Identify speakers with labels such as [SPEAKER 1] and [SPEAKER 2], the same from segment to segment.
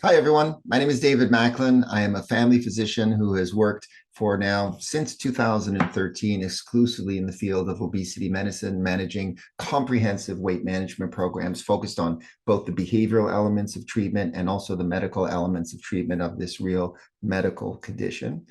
[SPEAKER 1] Hi, everyone. My name is David Macklin. I am a family physician who has worked for now since 2013 exclusively in the field of obesity medicine, managing comprehensive weight management programs focused on both the behavioral elements of treatment and also the medical elements of treatment of this real medical condition.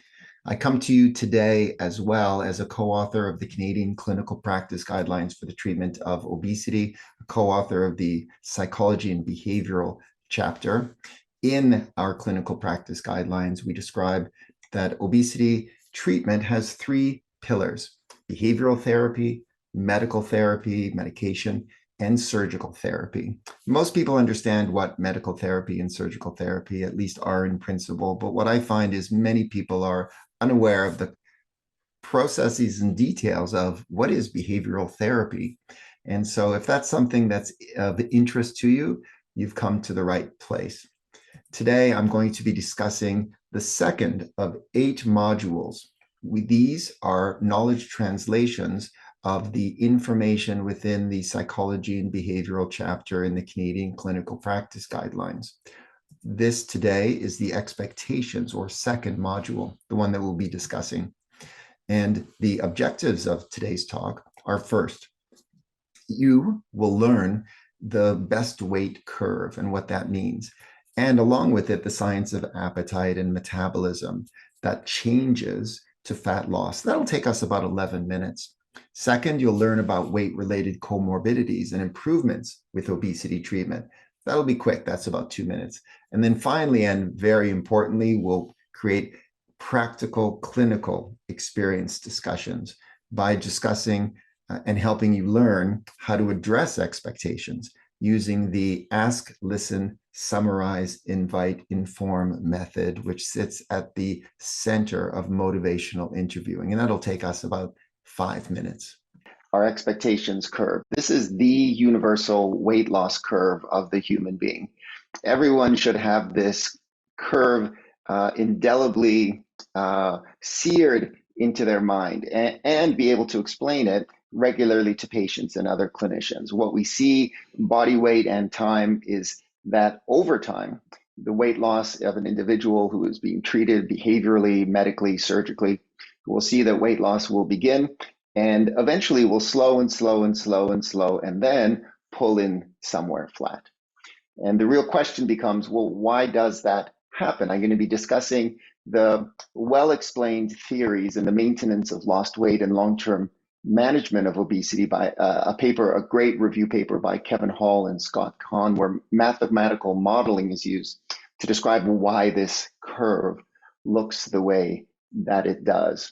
[SPEAKER 1] I come to you today as well as a co-author of the Canadian Clinical Practice Guidelines for the Treatment of Obesity, a co-author of the Psychology and Behavioral chapter. In our clinical practice guidelines, we describe that obesity treatment has three pillars: behavioral therapy, medical therapy, medication, and surgical therapy. Most people understand what medical therapy and surgical therapy at least are in principle, but what I find is many people are unaware of the processes and details of what is behavioral therapy. And so if that's something that's of interest to you, you've come to the right place. Today, I'm going to be discussing the second of 8 modules. These are knowledge translations of the information within the psychology and behavioral chapter in the Canadian Clinical Practice Guidelines. This today is the expectations or second module, the one that we'll be discussing. And the objectives of today's talk are: first, you will learn the best weight curve and what that means, and along with it, the science of appetite and metabolism that changes to fat loss. That'll take us about 11 minutes. Second, you'll learn about weight-related comorbidities and improvements with obesity treatment. That'll be quick. That's about 2 minutes. And then finally, and very importantly, we'll create practical clinical experience discussions by discussing and helping you learn how to address expectations using the ask, listen, summarize, invite, inform method, which sits at the center of motivational interviewing. And that'll take us about 5 minutes. Our expectations curve. This is the universal weight loss curve of the human being. Everyone should have this curve indelibly seared into their mind and be able to explain it regularly to patients and other clinicians. What we see, body weight and time, is that over time, the weight loss of an individual who is being treated behaviorally, medically, surgically, we'll see that weight loss will begin and eventually will slow and slow and slow and slow and then pull in somewhere flat. And the real question becomes, well, why does that happen? I'm going to be discussing the well-explained theories and the maintenance of lost weight and long-term management of obesity by a great review paper by Kevin Hall and Scott Kahn, where mathematical modeling is used to describe why this curve looks the way that it does.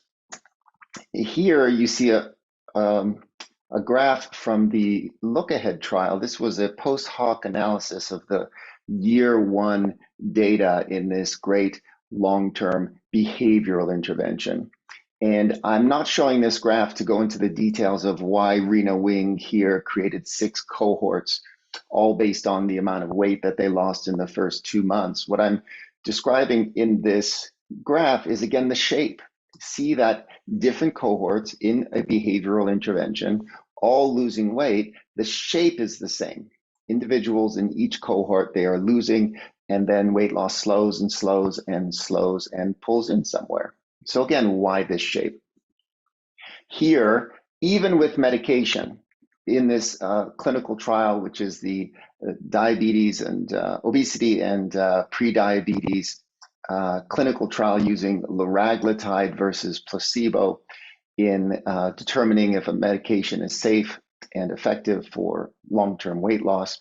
[SPEAKER 1] Here you see a graph from the Look Ahead trial. This was a post hoc analysis of the year 1 data in this great long-term behavioral intervention. And I'm not showing this graph to go into the details of why Rena Wing here created 6 cohorts, all based on the amount of weight that they lost in the first 2 months. What I'm describing in this graph is, again, the shape. See that different cohorts in a behavioral intervention, all losing weight, the shape is the same. Individuals in each cohort, they are losing, and then weight loss slows and slows and slows and pulls in somewhere. So again, why this shape? Here, even with medication, in this clinical trial, which is the diabetes and obesity and pre-diabetes clinical trial using liraglutide versus placebo in determining if a medication is safe and effective for long-term weight loss.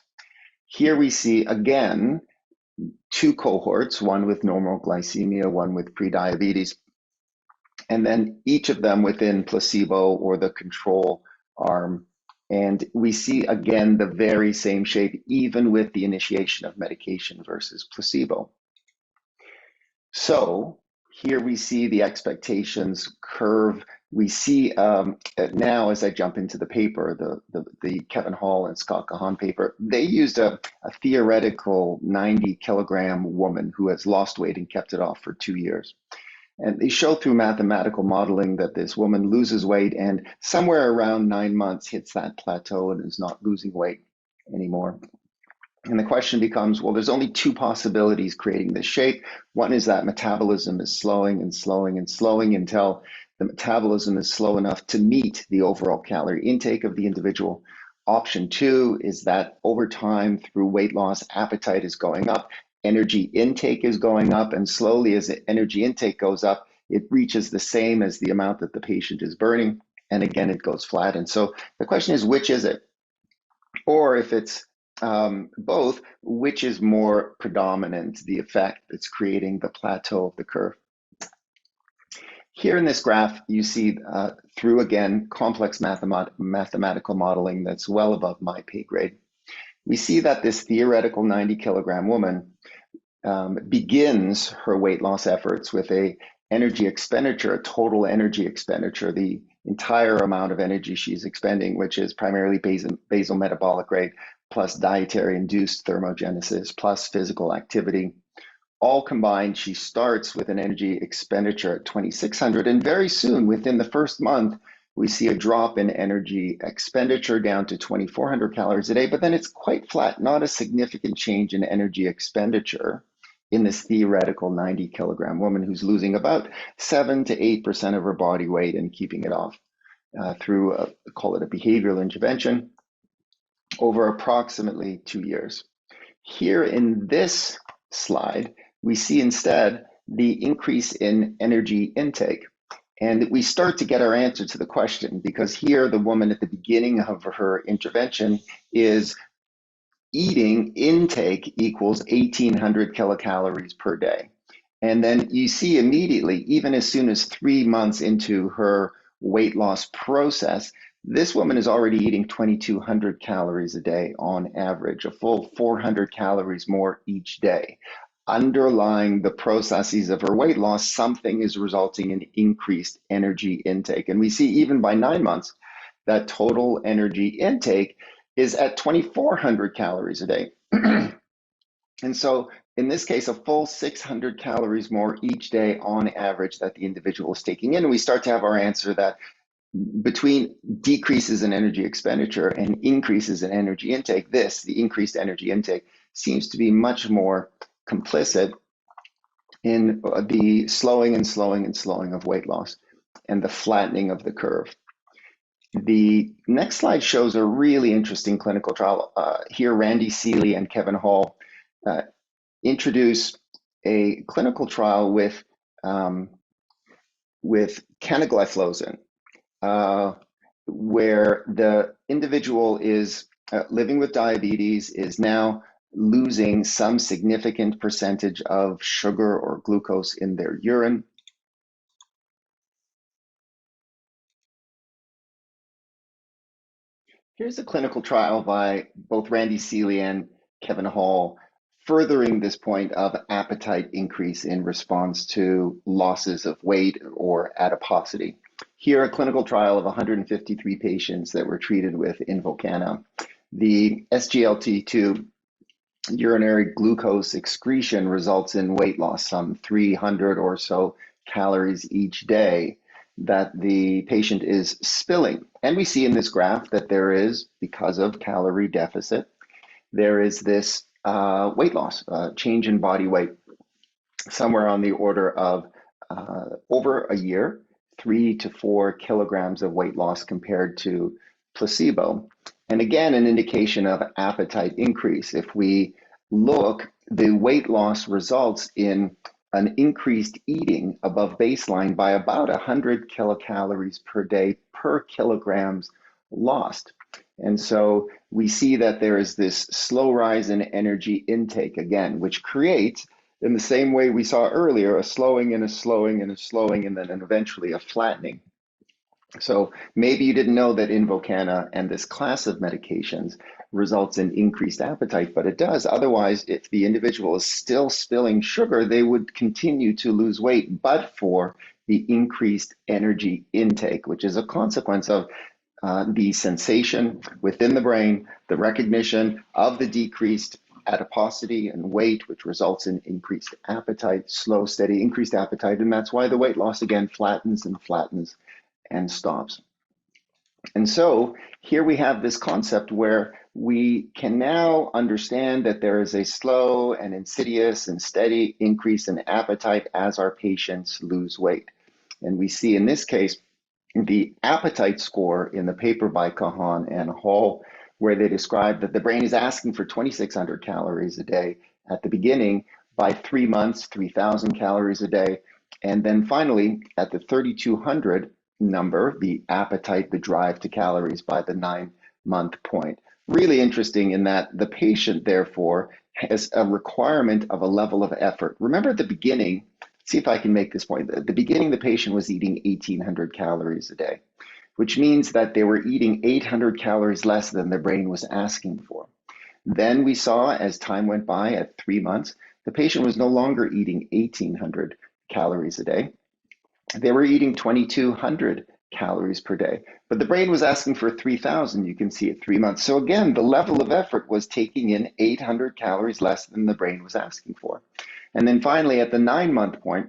[SPEAKER 1] Here we see, again, 2 cohorts, one with normal glycemia, one with pre-diabetes, and then each of them within placebo or the control arm. And we see, again, the very same shape, even with the initiation of medication versus placebo. So here we see the expectations curve. We see now, as I jump into the paper, the Kevin Hall and Scott Kahan paper, they used a theoretical 90-kilogram woman who has lost weight and kept it off for 2 years. And they show through mathematical modeling that this woman loses weight and somewhere around 9 months hits that plateau and is not losing weight anymore. And the question becomes, well, there's only two possibilities creating this shape. One is that metabolism is slowing and slowing and slowing until the metabolism is slow enough to meet the overall calorie intake of the individual. Option two is that over time, through weight loss, appetite is going up, energy intake is going up, and slowly as the energy intake goes up, it reaches the same as the amount that the patient is burning. And again, it goes flat. And so the question is, which is it? Or if it's both, which is more predominant, the effect that's creating the plateau of the curve? Here in this graph, you see through, again, complex mathematical modeling that's well above my pay grade, we see that this theoretical 90-kilogram woman begins her weight loss efforts with a energy expenditure, a total energy expenditure, the entire amount of energy she's expending, which is primarily basal metabolic rate plus dietary induced thermogenesis plus physical activity. All combined, she starts with an energy expenditure at 2,600, and very soon, within the first month, we see a drop in energy expenditure down to 2,400 calories a day, but then it's quite flat, not a significant change in energy expenditure in this theoretical 90-kilogram woman who's losing about 7 to 8% of her body weight and keeping it off through, call it a behavioral intervention, over approximately 2 years. Here in this slide, we see instead the increase in energy intake. And we start to get our answer to the question, because here the woman at the beginning of her intervention is eating intake equals 1,800 kilocalories per day. And then you see immediately, even as soon as 3 months into her weight loss process, this woman is already eating 2,200 calories a day on average, a full 400 calories more each day. Underlying the processes of her weight loss, something is resulting in increased energy intake. And we see even by 9 months that total energy intake is at 2,400 calories a day. And so in this case, a full 600 calories more each day on average that the individual is taking in. And we start to have our answer that between decreases in energy expenditure and increases in energy intake, the increased energy intake, seems to be much more complicit in the slowing and slowing and slowing of weight loss and the flattening of the curve. The next slide shows a really interesting clinical trial. Here, Randy Seeley and Kevin Hall introduce a clinical trial with canagliflozin, where the individual is living with diabetes, is now losing some significant percentage of sugar or glucose in their urine. Here's a clinical trial by both Randy Seeley and Kevin Hall, furthering this point of appetite increase in response to losses of weight or adiposity. Here, a clinical trial of 153 patients that were treated with Invokana. The SGLT2 urinary glucose excretion results in weight loss, some 300 or so calories each day that the patient is spilling. And we see in this graph that there is, because of calorie deficit, there is this weight loss, change in body weight, somewhere on the order of over a year, 3 to 4 kilograms of weight loss compared to placebo. And again, an indication of appetite increase. If we look, the weight loss results in an increased eating above baseline by about 100 kilocalories per day per kilograms lost. And so we see that there is this slow rise in energy intake again, which creates, in the same way we saw earlier, a slowing and a slowing and a slowing, and then eventually a flattening. So maybe you didn't know that Invokana and this class of medications results in increased appetite, but it does. Otherwise, if the individual is still spilling sugar, they would continue to lose weight, but for the increased energy intake, which is a consequence of the sensation within the brain, the recognition of the decreased adiposity and weight, which results in increased appetite, slow, steady, increased appetite. And that's why the weight loss again flattens and flattens and stops. And so here we have this concept where we can now understand that there is a slow and insidious and steady increase in appetite as our patients lose weight. And we see in this case, the appetite score in the paper by Kahan and Hall, where they describe that the brain is asking for 2,600 calories a day at the beginning, by 3 months, 3,000 calories a day. And then finally, at the 3,200 number, the appetite, the drive to calories by the 9-month point. Really interesting in that the patient, therefore, has a requirement of a level of effort. Remember at the beginning, see if I can make this point. At the beginning, the patient was eating 1,800 calories a day, which means that they were eating 800 calories less than their brain was asking for. Then we saw, as time went by at 3 months, the patient was no longer eating 1,800 calories a day. They were eating 2,200 calories per day, but the brain was asking for 3,000, you can see at 3 months. So again, the level of effort was taking in 800 calories less than the brain was asking for. And then finally, at the 9-month point,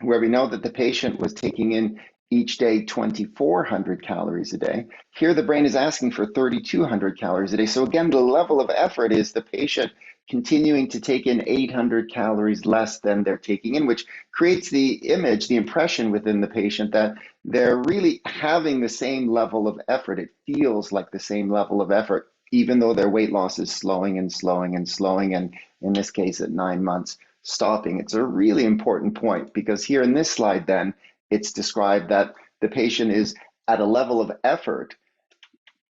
[SPEAKER 1] where we know that the patient was taking in each day 2,400 calories a day, here the brain is asking for 3,200 calories a day. So again, the level of effort is the patient continuing to take in 800 calories less than they're taking in, which creates the image, the impression within the patient that they're really having the same level of effort. It feels like the same level of effort, even though their weight loss is slowing and slowing and slowing, and in this case at 9 months, stopping. It's a really important point because here in this slide then, it's described that the patient is at a level of effort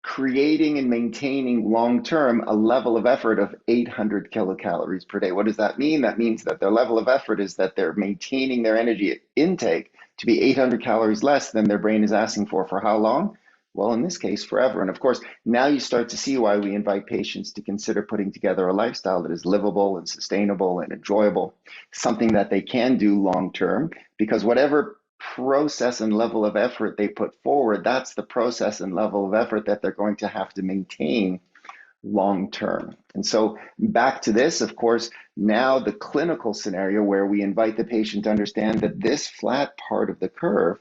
[SPEAKER 1] creating and maintaining long-term a level of effort of 800 kilocalories per day. What does that mean? That means that their level of effort is that they're maintaining their energy intake to be 800 calories less than their brain is asking for how long? Well, in this case, forever. And of course, now you start to see why we invite patients to consider putting together a lifestyle that is livable and sustainable and enjoyable, something that they can do long-term, because whatever process and level of effort they put forward, that's the process and level of effort that they're going to have to maintain long term. And so back to this, of course, now the clinical scenario where we invite the patient to understand that this flat part of the curve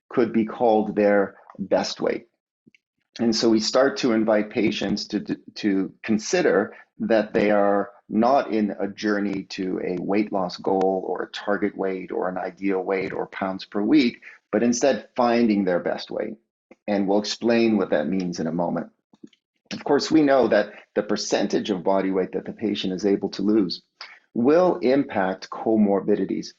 [SPEAKER 1] could be called their best weight. And so we start to invite patients to consider that they are not in a journey to a weight loss goal or a target weight or an ideal weight or pounds per week, but instead finding their best weight. And we'll explain what that means in a moment. Of course, we know that the percentage of body weight that the patient is able to lose will impact comorbidities.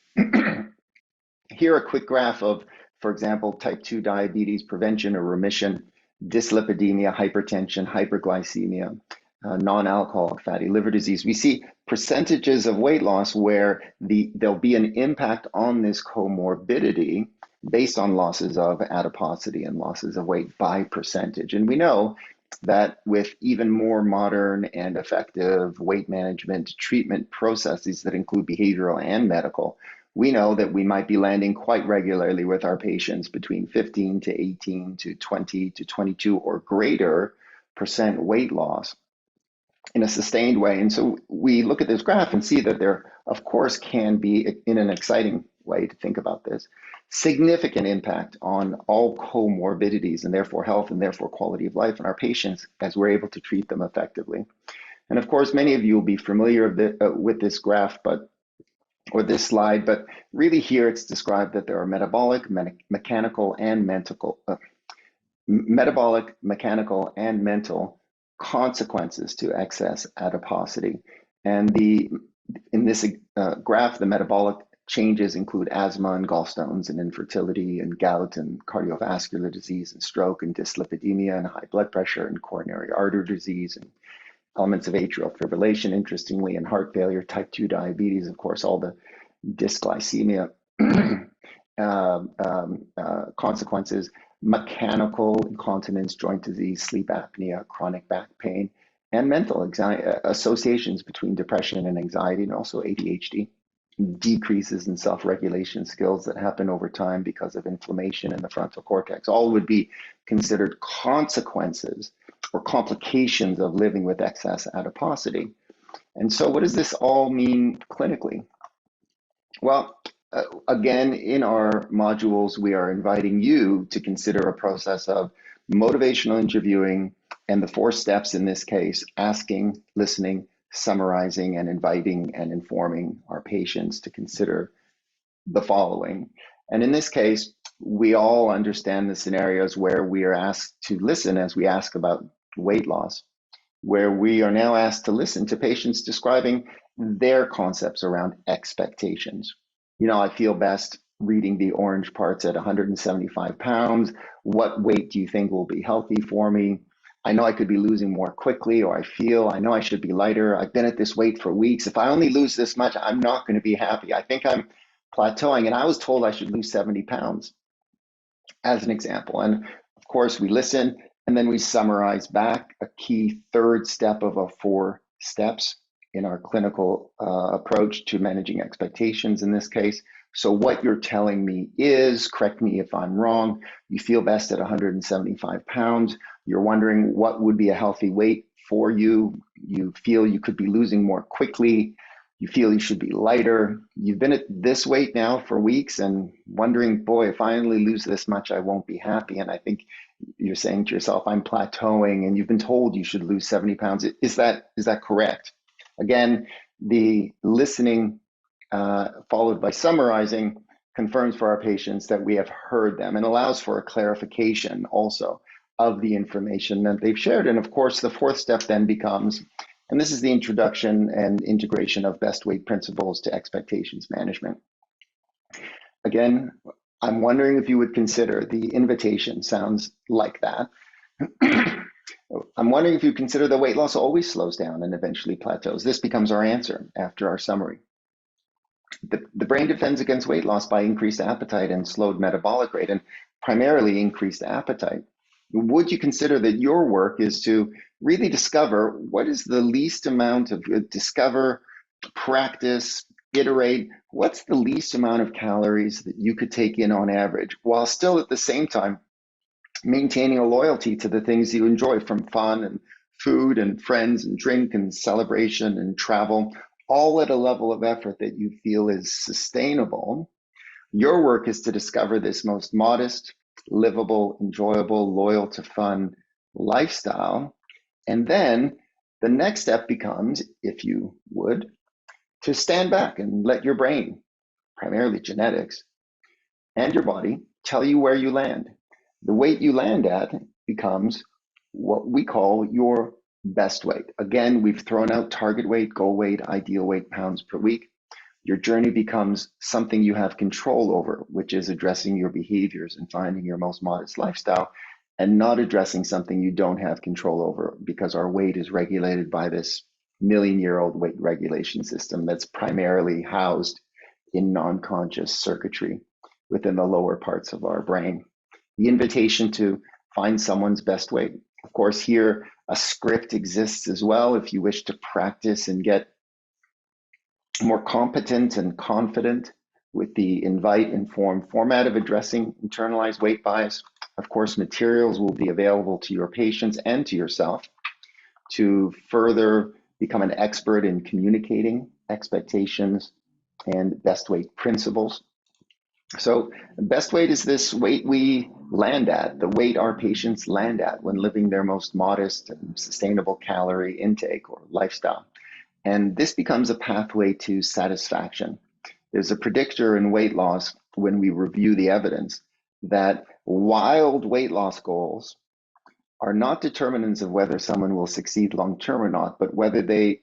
[SPEAKER 1] Here, a quick graph of, for example, type 2 diabetes prevention or remission, dyslipidemia, hypertension, hyperglycemia, non-alcoholic fatty liver disease. We see percentages of weight loss where there'll be an impact on this comorbidity based on losses of adiposity and losses of weight by percentage. And we know that with even more modern and effective weight management treatment processes that include behavioral and medical, we know that we might be landing quite regularly with our patients between 15 to 18 to 20 to 22 or greater % weight loss in a sustained way. And so we look at this graph and see that there, of course, can be, in an exciting way to think about this, significant impact on all comorbidities and therefore health and therefore quality of life in our patients as we're able to treat them effectively. And of course, many of you will be familiar with this graph, or this slide, but really here it's described that there are metabolic, mechanical, and mental consequences to excess adiposity. And in this graph, the metabolic changes include asthma and gallstones and infertility and gout and cardiovascular disease and stroke and dyslipidemia and high blood pressure and coronary artery disease and elements of atrial fibrillation, interestingly, and heart failure, type 2 diabetes, of course, all the dysglycemia consequences, mechanical incontinence, joint disease, sleep apnea, chronic back pain, and mental associations between depression and anxiety, and also ADHD, decreases in self-regulation skills that happen over time because of inflammation in the frontal cortex. All would be considered consequences or complications of living with excess adiposity. And so what does this all mean clinically? Well, again, in our modules, we are inviting you to consider a process of motivational interviewing, and the 4 steps in this case: asking, listening, summarizing, and inviting and informing our patients to consider the following. And in this case, we all understand the scenarios where we are asked to listen as we ask about weight loss, where we are now asked to listen to patients describing their concepts around expectations. I feel best reading the orange parts at 175 pounds. What weight do you think will be healthy for me? I know I could be losing more quickly, or I know I should be lighter. I've been at this weight for weeks. If I only lose this much, I'm not going to be happy. I think I'm plateauing, and I was told I should lose 70 pounds as an example. And of course, we listen, and then we summarize back a key 3rd step of our 4 steps in our clinical approach to managing expectations in this case. So what you're telling me is, correct me if I'm wrong, you feel best at 175 pounds. You're wondering what would be a healthy weight for you. You feel you could be losing more quickly. You feel you should be lighter. You've been at this weight now for weeks and wondering, boy, if I only lose this much, I won't be happy. And I think you're saying to yourself, I'm plateauing, and you've been told you should lose 70 pounds. Is that correct? Again, the listening followed by summarizing confirms for our patients that we have heard them and allows for a clarification also of the information that they've shared. And of course, the 4th step then becomes, and this is the introduction and integration of best weight principles to expectations management. Again, I'm wondering if you would consider the invitation sounds like that. I'm wondering if you consider the weight loss always slows down and eventually plateaus. This becomes our answer after our summary. The brain defends against weight loss by increased appetite and slowed metabolic rate, and primarily increased appetite. Would you consider that your work is to really discover what is the least amount of discover, practice, iterate, what's the least amount of calories that you could take in on average, while still at the same time maintaining a loyalty to the things you enjoy, from fun and food and friends and drink and celebration and travel, all at a level of effort that you feel is sustainable. Your work is to discover this most modest, livable, enjoyable, loyal to fun lifestyle. And then the next step becomes, if you would, to stand back and let your brain, primarily genetics, and your body tell you where you land. The weight you land at becomes what we call your best weight. Again, we've thrown out target weight, goal weight, ideal weight, pounds per week. Your journey becomes something you have control over, which is addressing your behaviors and finding your most modest lifestyle, and not addressing something you don't have control over, because our weight is regulated by this million-year-old weight regulation system that's primarily housed in non-conscious circuitry within the lower parts of our brain. The invitation to find someone's best weight. Of course, here a script exists as well if you wish to practice and get more competent and confident with the invite, inform format of addressing internalized weight bias. Of course, materials will be available to your patients and to yourself to further become an expert in communicating expectations and best weight principles. So best weight is this weight we land at, the weight our patients land at when living their most modest and sustainable calorie intake or lifestyle. And this becomes a pathway to satisfaction. There's a predictor in weight loss when we review the evidence that wild weight loss goals are not determinants of whether someone will succeed long-term or not, but whether they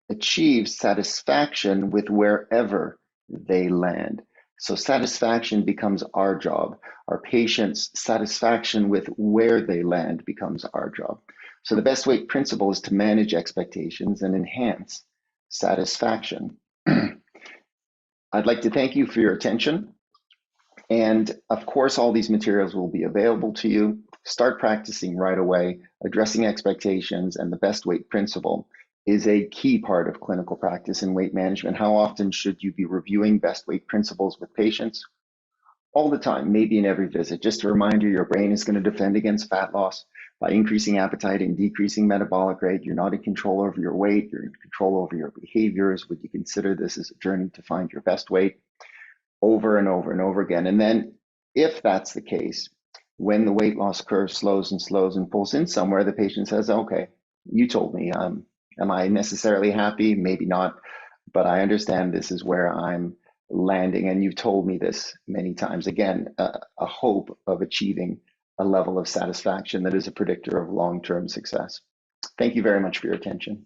[SPEAKER 1] achieve satisfaction with wherever they land. So satisfaction becomes our job. Our patients' satisfaction with where they land becomes our job. So the best weight principle is to manage expectations and enhance satisfaction. I'd like to thank you for your attention. And of course, all these materials will be available to you. Start practicing right away. Addressing expectations and the best weight principle is a key part of clinical practice in weight management. How often should you be reviewing best weight principles with patients? All the time, maybe in every visit. Just a reminder, your brain is going to defend against fat loss by increasing appetite and decreasing metabolic rate. You're not in control over your weight, you're in control over your behaviors. Would you consider this as a journey to find your best weight? Over and over and over again. And then if that's the case, when the weight loss curve slows and pulls in somewhere, the patient says, okay, you told me, am I necessarily happy? Maybe not, but I understand this is where I'm landing. And you've told me this many times. Again, a hope of achieving a level of satisfaction that is a predictor of long-term success. Thank you very much for your attention.